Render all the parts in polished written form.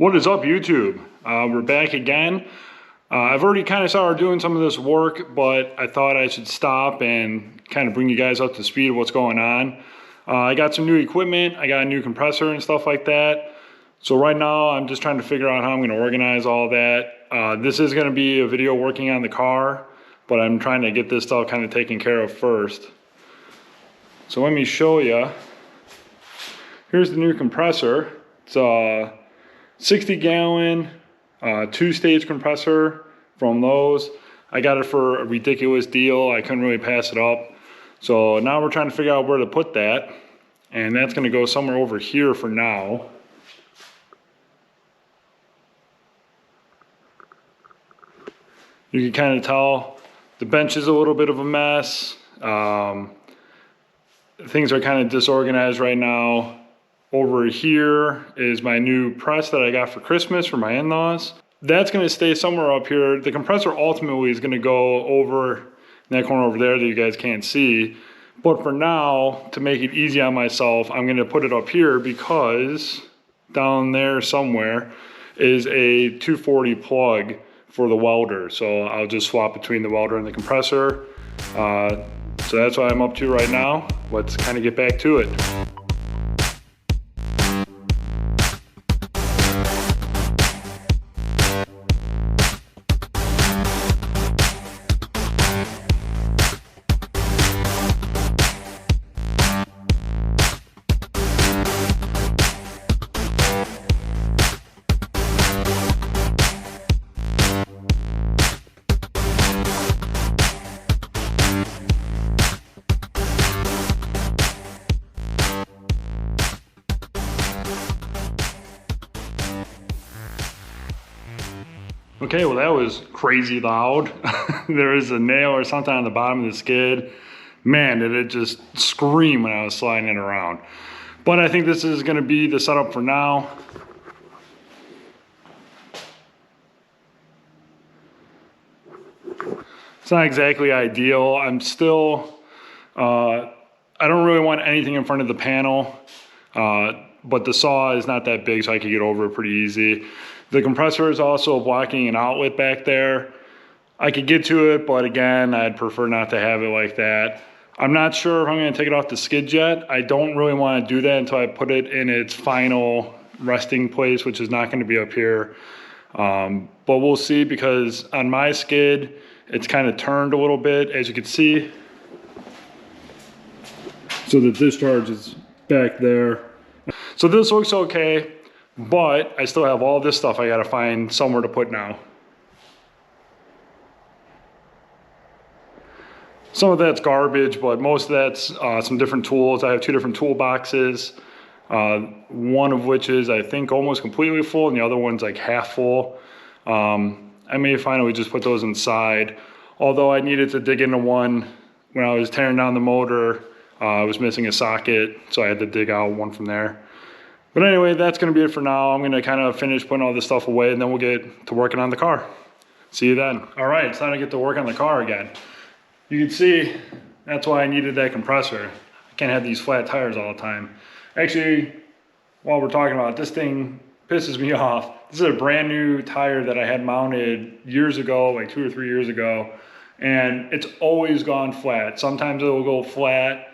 What is up, YouTube? We're back again. I've already kind of started doing some of this work, but I thought I should stop and kind of bring you guys up to speed of what's going on. I got some new equipment. I got a new compressor and stuff like that. So right now I'm just trying to figure out how I'm going to organize all that. This is going to be a video working on the car, but I'm trying to get this stuff kind of taken care of first. So let me show you. Here's the new compressor. It's a 60-gallon, two-stage compressor from Lowe's. I got it for a ridiculous deal. I couldn't really pass it up. So now we're trying to figure out where to put that. And that's going to go somewhere over here for now. You can kind of tell the bench is a little bit of a mess. Things are kind of disorganized right now. Over here is my new press that I got for Christmas for my in-laws. That's going to stay somewhere up here. The compressor ultimately is going to go over in that corner over there that you guys can't see. But for now, to make it easy on myself, I'm going to put it up here because down there somewhere is a 240 plug for the welder. So I'll just swap between the welder and the compressor. So that's what I'm up to right now. Let's kind of get back to it. Okay, well that was crazy loud. There is a nail or something on the bottom of the skid. Man, did it just scream when I was sliding it around. But I think this is gonna be the setup for now. It's not exactly ideal. I'm still, I don't really want anything in front of the panel, but the saw is not that big so I can get over it pretty easy. The compressor is also blocking an outlet back there. I could get to it, but again, I'd prefer not to have it like that. I'm not sure if I'm gonna take it off the skid yet. I don't really wanna do that until I put it in its final resting place, which is not gonna be up here. But we'll see, because on my skid, it's kind of turned a little bit, as you can see. So the discharge is back there. So this looks okay. But I still have all this stuff I gotta find somewhere to put now. Some of that's garbage, but most of that's some different tools. I have two different toolboxes. One of which is, I think, almost completely full, and the other one's like half full. I may finally just put those inside. Although I needed to dig into one when I was tearing down the motor. I was missing a socket, so I had to dig out one from there. But anyway, that's gonna be it for now. I'm gonna kind of finish putting all this stuff away, and then we'll get to working on the car. See you then. All right, it's time to get to work on the car again. You can see, that's why I needed that compressor. I can't have these flat tires all the time. Actually, while we're talking about it, this thing pisses me off. This is a brand new tire that I had mounted years ago, like 2 or 3 years ago, and it's always gone flat. Sometimes it'll go flat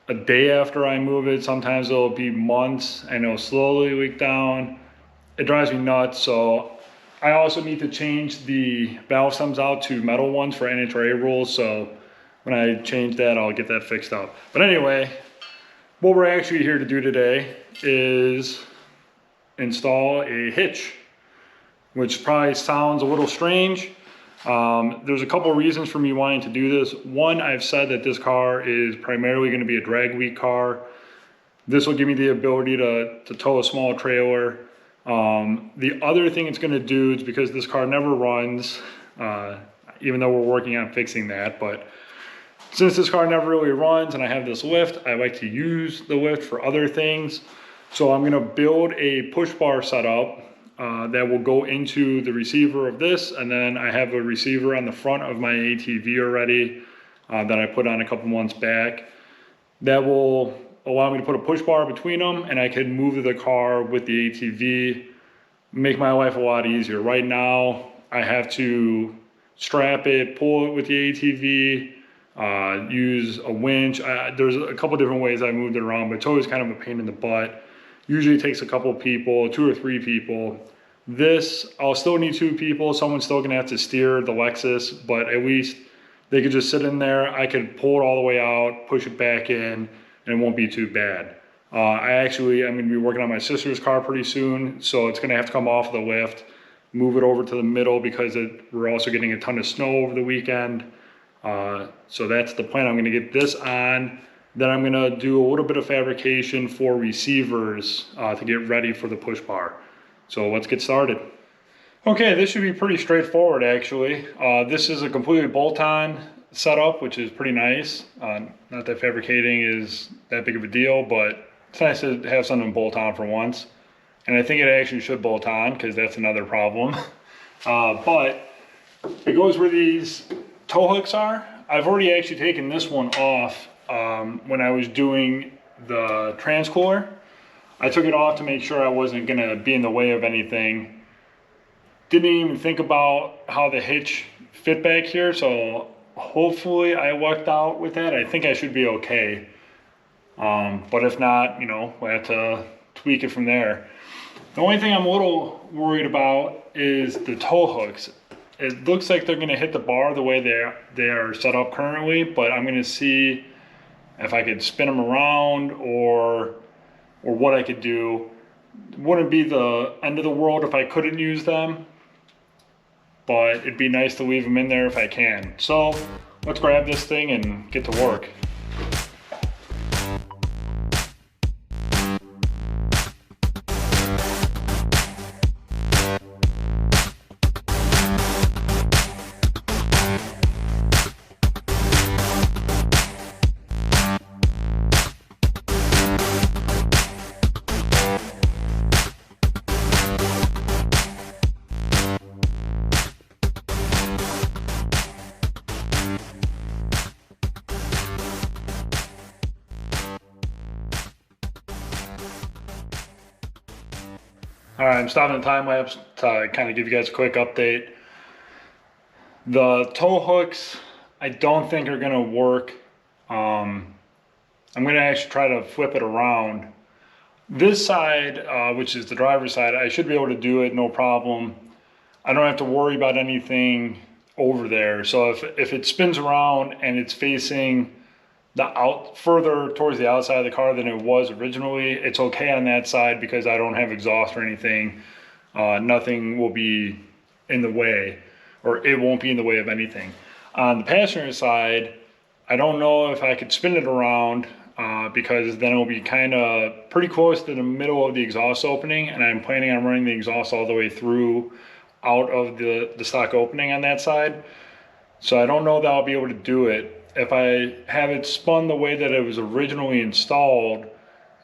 a day after I move it. Sometimes it'll be months and it'll slowly leak down. It drives me nuts. So I also need to change the valve stems out to metal ones for NHRA rules. So when I change that, I'll get that fixed up. But anyway, what we're actually here to do today is install a hitch, which probably sounds a little strange. There's a couple of reasons for me wanting to do this. One, I've said that this car is primarily going to be a drag week car. This will give me the ability to tow a small trailer. The other thing it's going to do is, because this car never runs, even though we're working on fixing that, but since this car never really runs and I have this lift, I like to use the lift for other things. So I'm going to build a push bar setup that will go into the receiver of this, and then I have a receiver on the front of my ATV already that I put on a couple months back. That will allow me to put a push bar between them, and I can move the car with the ATV make my life a lot easier. Right now, I have to strap it, pull it with the ATV, use a winch. There's a couple different ways I moved it around, but it's always kind of a pain in the butt. Usually it takes a couple people, 2 or 3 people. This, I'll still need 2 people. Someone's still gonna have to steer the Lexus, but at least they could just sit in there. I could pull it all the way out, push it back in, and it won't be too bad. I'm gonna be working on my sister's car pretty soon, so it's gonna have to come off the lift, move it over to the middle because we're also getting a ton of snow over the weekend. So that's the plan. I'm gonna get this on, then I'm gonna do a little bit of fabrication for receivers to get ready for the push bar. So let's get started. Okay, this should be pretty straightforward actually. This is a completely bolt-on setup, which is pretty nice. Not that fabricating is that big of a deal, but it's nice to have something bolt on for once. And I think it actually should bolt on because that's another problem. But it goes where these tow hooks are. I've already actually taken this one off when I was doing the transcooler. I took it off to make sure I wasn't gonna be in the way of anything. Didn't even think about how the hitch fit back here, so hopefully I lucked out with that. I think I should be okay. But if not, we'll have to tweak it from there. The only thing I'm a little worried about is the tow hooks. It looks like they're gonna hit the bar the way they are set up currently, but I'm gonna see if I could spin them around or what I could do. It wouldn't be the end of the world if I couldn't use them, but it'd be nice to leave them in there if I can. So let's grab this thing and get to work. All right, I'm stopping the time lapse to kind of give you guys a quick update. The tow hooks, I don't think are gonna work. I'm gonna actually try to flip it around. This side, which is the driver's side, I should be able to do it, no problem. I don't have to worry about anything over there. So if it spins around and it's facing further towards the outside of the car than it was originally, it's okay on that side because I don't have exhaust or anything. Nothing will be in the way, or it won't be in the way of anything. On the passenger side, I don't know if I could spin it around because then it'll be kind of pretty close to the middle of the exhaust opening, and I'm planning on running the exhaust all the way through out of the stock opening on that side. So I don't know that I'll be able to do it. If I have it spun the way that it was originally installed,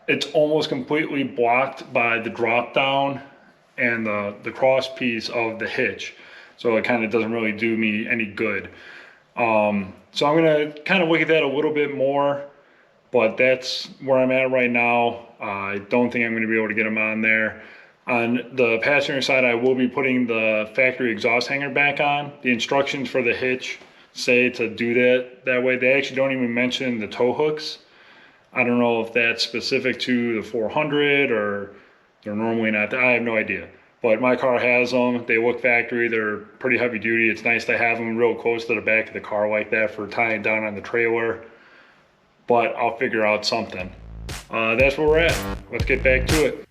it's almost completely blocked by the drop down and the cross piece of the hitch. So it kind of doesn't really do me any good. So I'm gonna kind of look at that a little bit more, but that's where I'm at right now. I don't think I'm gonna be able to get them on there. On the passenger side, I will be putting the factory exhaust hanger back on. The instructions for the hitch say to do that way. They actually don't even mention the tow hooks. I don't know if that's specific to the 400 or they're normally not. I have no idea. But my car has them. They look factory. They're pretty heavy duty. It's nice to have them real close to the back of the car like that for tying down on the trailer. But I'll figure out something. That's where we're at. Let's get back to it.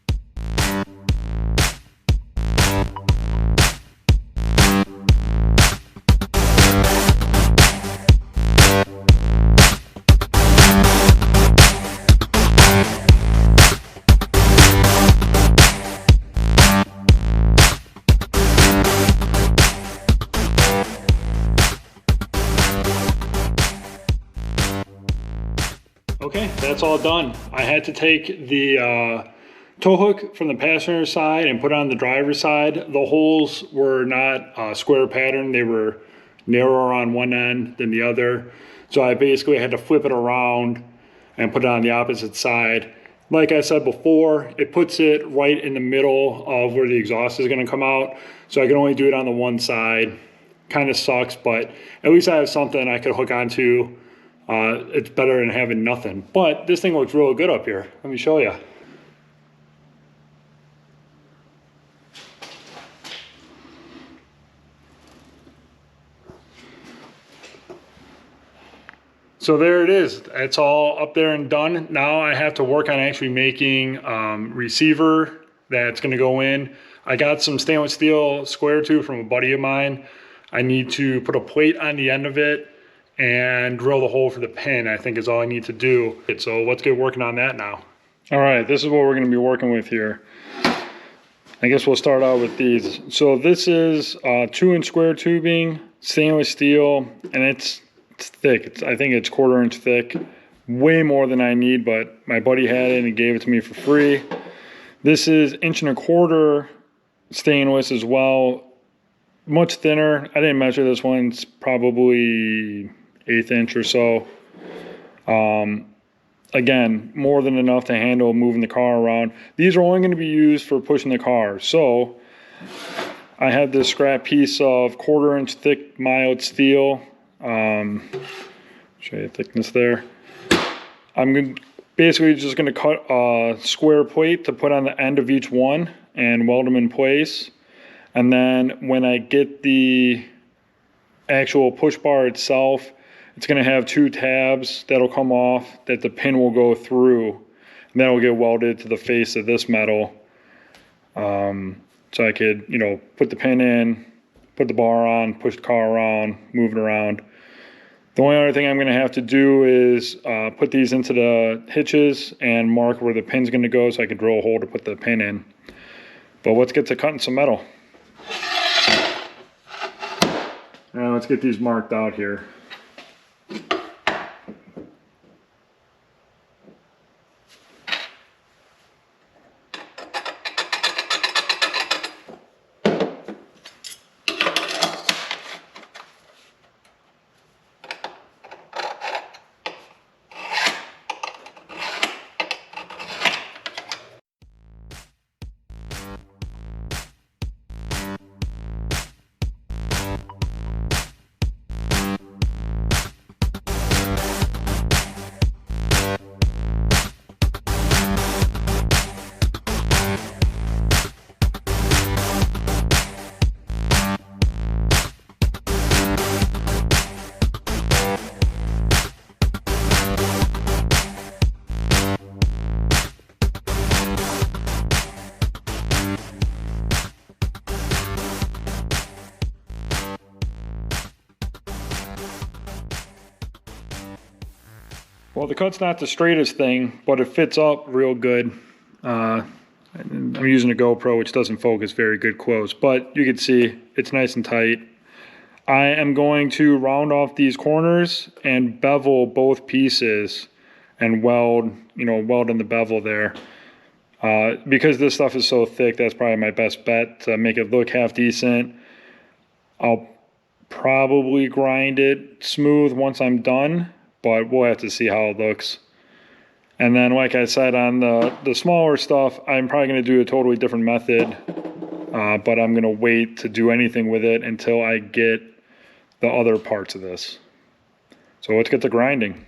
Okay, that's all done. I had to take the tow hook from the passenger side and put it on the driver's side. The holes were not square pattern. They were narrower on one end than the other. So I basically had to flip it around and put it on the opposite side. Like I said before, it puts it right in the middle of where the exhaust is gonna come out. So I can only do it on the one side. Kind of sucks, but at least I have something I could hook onto. It's better than having nothing. But this thing looks real good up here. Let me show you. So there it is. It's all up there and done. Now I have to work on actually making receiver that's gonna go in. I got some stainless steel square tube from a buddy of mine. I need to put a plate on the end of it and drill the hole for the pin, I think is all I need to do. So let's get working on that now. All right, this is what we're gonna be working with here. I guess we'll start out with these. So this is 2-inch square tubing, stainless steel, and it's thick. I think it's 1/4 inch thick, way more than I need, but my buddy had it and he gave it to me for free. This is 1.25 inch stainless as well, much thinner. I didn't measure this one. It's probably 1/8 inch or so. Again, more than enough to handle moving the car around. These are only going to be used for pushing the car. So I have this scrap piece of 1/4 inch thick mild steel. Show you the thickness there. I'm basically just going to cut a square plate to put on the end of each one and weld them in place. And then when I get the actual push bar itself, it's going to have 2 tabs that'll come off that the pin will go through, and that'll get welded to the face of this metal. So I could, you know, put the pin in, put the bar on, push the car around, move it around. The only other thing I'm going to have to do is put these into the hitches and mark where the pin's going to go so I can drill a hole to put the pin in. But let's get to cutting some metal. Now let's get these marked out here. Well, the cut's not the straightest thing, but it fits up real good. I'm using a GoPro, which doesn't focus very good close, but you can see it's nice and tight. I am going to round off these corners and bevel both pieces and weld in the bevel there. Because this stuff is so thick, that's probably my best bet to make it look half decent. I'll probably grind it smooth once I'm done, but we'll have to see how it looks. And then, like I said, on the smaller stuff, I'm probably going to do a totally different method, but I'm going to wait to do anything with it until I get the other parts of this. So let's get to grinding.